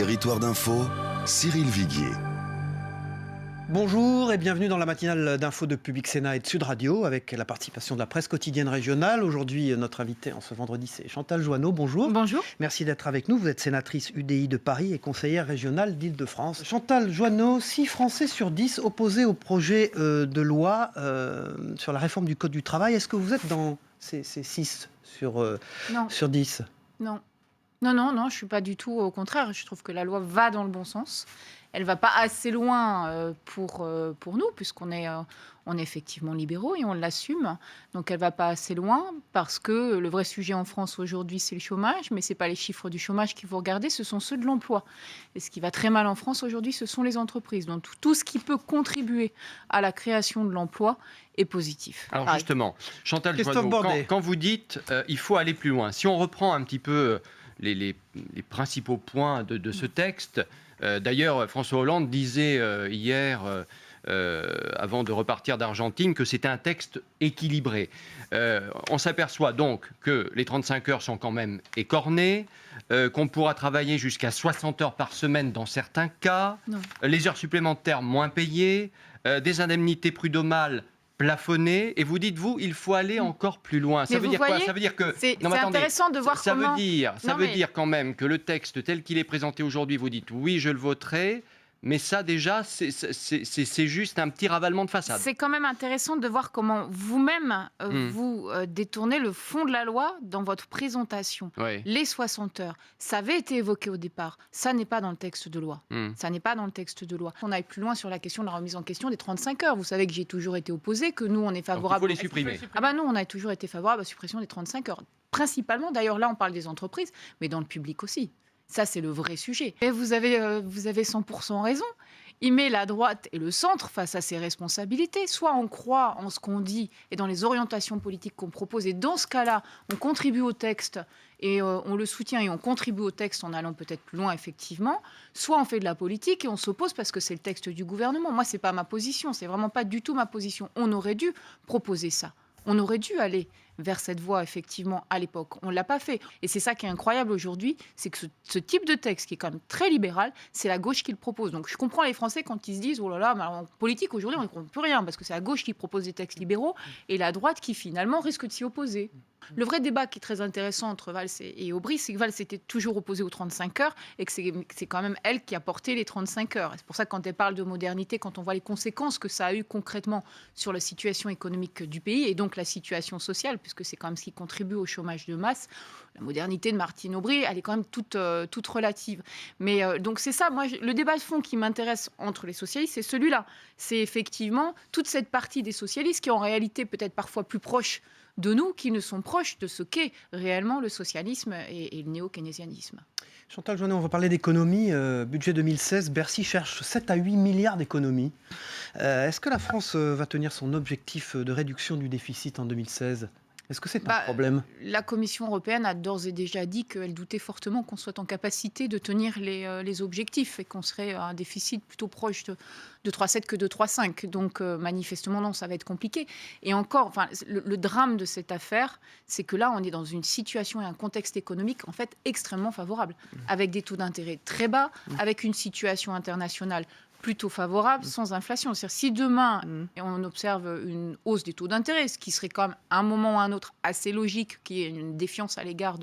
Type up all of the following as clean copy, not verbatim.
Territoire d'info, Cyril Viguier. Bonjour et bienvenue dans la matinale d'info de Public Sénat et de Sud Radio avec la participation de la presse quotidienne régionale. Aujourd'hui, notre invité en ce vendredi, c'est Chantal Joanneau. Bonjour. Bonjour. Merci d'être avec nous. Vous êtes sénatrice UDI de Paris et conseillère régionale d'Île-de-France. Chantal Joanneau, 6 Français sur 10 opposés au projet de loi sur la réforme du Code du travail. Est-ce que vous êtes dans ces 6 sur 10 ? Non, je ne suis pas du tout. Au contraire, je trouve que la loi va dans le bon sens. Elle ne va pas assez loin pour nous, puisqu'on est, on est effectivement libéraux et on l'assume. Donc elle ne va pas assez loin, parce que le vrai sujet en France aujourd'hui, c'est le chômage. Mais ce n'est pas les chiffres du chômage qu'il faut regarder, ce sont ceux de l'emploi. Et ce qui va très mal en France aujourd'hui, ce sont les entreprises. Donc tout ce qui peut contribuer à la création de l'emploi est positif. Alors justement, Chantal Joanneau, quand vous dites il faut aller plus loin, si on reprend un petit peu les principaux points de ce texte. D'ailleurs, François Hollande disait hier, avant de repartir d'Argentine, que c'était un texte équilibré. On s'aperçoit donc que les 35 heures sont quand même écornées, qu'on pourra travailler jusqu'à 60 heures par semaine dans certains cas, les heures supplémentaires moins payées, des indemnités prud'homales plafonné, et vous dites, il faut aller encore plus loin. Ça veut dire quoi ? Ça veut dire que... C'est intéressant de voir ça comment... Ça veut dire quand même que le texte tel qu'il est présenté aujourd'hui, vous dites, oui, je le voterai, mais ça déjà, c'est juste un petit ravalement de façade. C'est quand même intéressant de voir comment vous-même, vous détournez le fond de la loi dans votre présentation. Oui. Les 60 heures, ça avait été évoqué au départ. Ça n'est pas dans le texte de loi. Ça n'est pas dans le texte de loi. On aille plus loin sur la question de la remise en question des 35 heures. Vous savez que j'ai toujours été opposée, que nous, on est favorable... Donc il faut les supprimer. Nous, on a toujours été favorable à la suppression des 35 heures. Principalement, d'ailleurs, là, on parle des entreprises, mais dans le public aussi. Ça, c'est le vrai sujet. Et vous avez 100% raison. Il met la droite et le centre face à ses responsabilités. Soit on croit en ce qu'on dit et dans les orientations politiques qu'on propose, et dans ce cas-là, on contribue au texte et on le soutient et on contribue au texte en allant peut-être plus loin, effectivement. Soit on fait de la politique et on s'oppose parce que c'est le texte du gouvernement. Moi, c'est pas ma position. C'est vraiment pas du tout ma position. On aurait dû proposer ça. On aurait dû aller vers cette voie, effectivement, à l'époque. On ne l'a pas fait. Et c'est ça qui est incroyable aujourd'hui, c'est que ce type de texte, qui est quand même très libéral, c'est la gauche qui le propose. Donc je comprends les Français quand ils se disent « Oh là là, mais en politique, aujourd'hui, on ne comprend plus rien », parce que c'est la gauche qui propose des textes libéraux et la droite qui, finalement, risque de s'y opposer. Le vrai débat qui est très intéressant entre Valls et Aubry, c'est que Valls s'était toujours opposée aux 35 heures et que c'est quand même elle qui a porté les 35 heures. C'est pour ça que quand elle parle de modernité, quand on voit les conséquences que ça a eu concrètement sur la situation économique du pays et donc la situation sociale, puisque c'est quand même ce qui contribue au chômage de masse, la modernité de Martine Aubry, elle est quand même toute relative. Mais donc c'est ça, moi, le débat de fond qui m'intéresse entre les socialistes, c'est celui-là. C'est effectivement toute cette partie des socialistes qui est en réalité peut-être parfois plus proche de nous, qui ne sont proches de ce qu'est réellement le socialisme et le néo-keynésianisme. Chantal Joanneau, on va parler d'économie. Budget 2016, Bercy cherche 7 à 8 milliards d'économies. Est-ce que la France va tenir son objectif de réduction du déficit en 2016 ? Est-ce que c'est un problème ? La Commission européenne a d'ores et déjà dit qu'elle doutait fortement qu'on soit en capacité de tenir les objectifs et qu'on serait à un déficit plutôt proche de 3,7 que de 3,5. Donc manifestement, non, ça va être compliqué. Et encore, le drame de cette affaire, c'est que là, on est dans une situation et un contexte économique en fait extrêmement favorable, avec des taux d'intérêt très bas, avec une situation internationale plutôt favorable, sans inflation. C'est-à-dire, si demain, on observe une hausse des taux d'intérêt, ce qui serait quand même, à un moment ou à un autre, assez logique, qui est une défiance à l'égard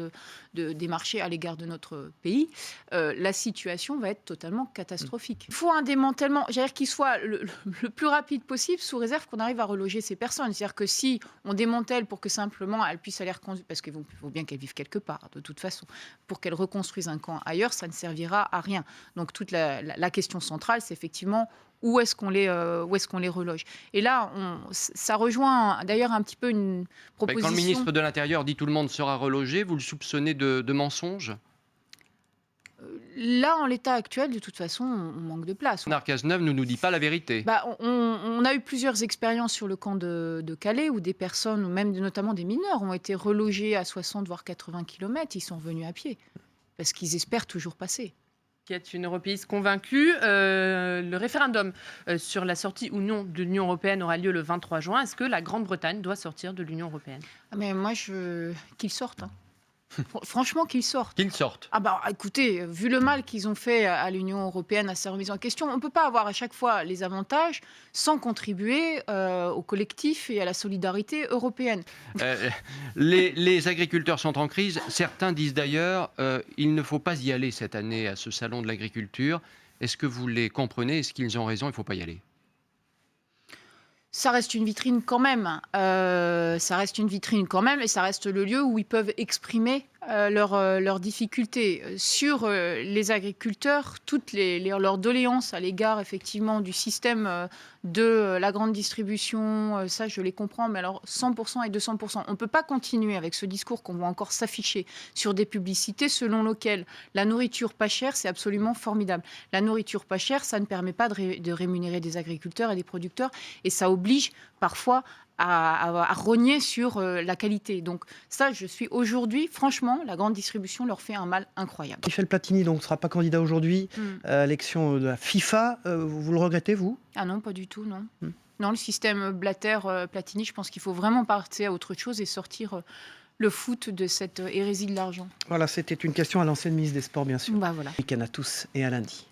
des marchés, à l'égard de notre pays, la situation va être totalement catastrophique. Il faut un démantèlement, j'allais dire, qu'il soit le plus rapide possible, sous réserve qu'on arrive à reloger ces personnes. C'est-à-dire que si on démantèle pour que simplement elles puissent aller reconstruire, parce qu'il faut bien qu'elles vivent quelque part, de toute façon, pour qu'elles reconstruisent un camp ailleurs, ça ne servira à rien. Donc toute la question centrale, c'est effectivement où est-ce qu'on les reloge. Et là, ça rejoint d'ailleurs un petit peu une proposition... Quand le ministre de l'Intérieur dit tout le monde sera relogé, vous le soupçonnez de mensonge ? Là, en l'état actuel, de toute façon, on manque de place. Bernard Cazeneuve ne nous dit pas la vérité. On a eu plusieurs expériences sur le camp de Calais où des personnes, ou même notamment des mineurs, ont été relogés à 60 voire 80 km. Ils sont revenus à pied parce qu'ils espèrent toujours passer. Qui est une européiste convaincue. Le référendum sur la sortie ou non de l'Union européenne aura lieu le 23 juin. Est-ce que la Grande-Bretagne doit sortir de l'Union européenne ? Mais moi, qu'ils sortent. Franchement, qu'ils sortent. Qu'ils sortent. Ah bah écoutez, vu le mal qu'ils ont fait à l'Union européenne, à sa remise en question, on ne peut pas avoir à chaque fois les avantages sans contribuer au collectif et à la solidarité européenne. Les agriculteurs sont en crise. Certains disent d'ailleurs il ne faut pas y aller cette année à ce salon de l'agriculture. Est-ce que vous les comprenez? Est-ce qu'ils ont raison? Il ne faut pas y aller. Ça reste une vitrine quand même. Ça reste une vitrine quand même et ça reste le lieu où ils peuvent exprimer leurs difficultés. Sur les agriculteurs, toutes leurs doléances à l'égard effectivement du système de la grande distribution, ça je les comprends, mais alors 100% et 200%. On ne peut pas continuer avec ce discours qu'on voit encore s'afficher sur des publicités selon lesquelles la nourriture pas chère, c'est absolument formidable. La nourriture pas chère, ça ne permet pas de rémunérer des agriculteurs et des producteurs et ça oblige parfois à rogner sur la qualité. Donc ça, je suis aujourd'hui, franchement, la grande distribution leur fait un mal incroyable. Michel Platini donc, ne sera pas candidat aujourd'hui à l'élection de la FIFA. Vous le regrettez, vous? Ah non, pas du tout, non. Non, le système Blatter-Platini, je pense qu'il faut vraiment passer à autre chose et sortir le foot de cette hérésie de l'argent. Voilà, c'était une question à l'ancienne ministre des Sports, bien sûr. Bah voilà. Week-end à tous et à lundi.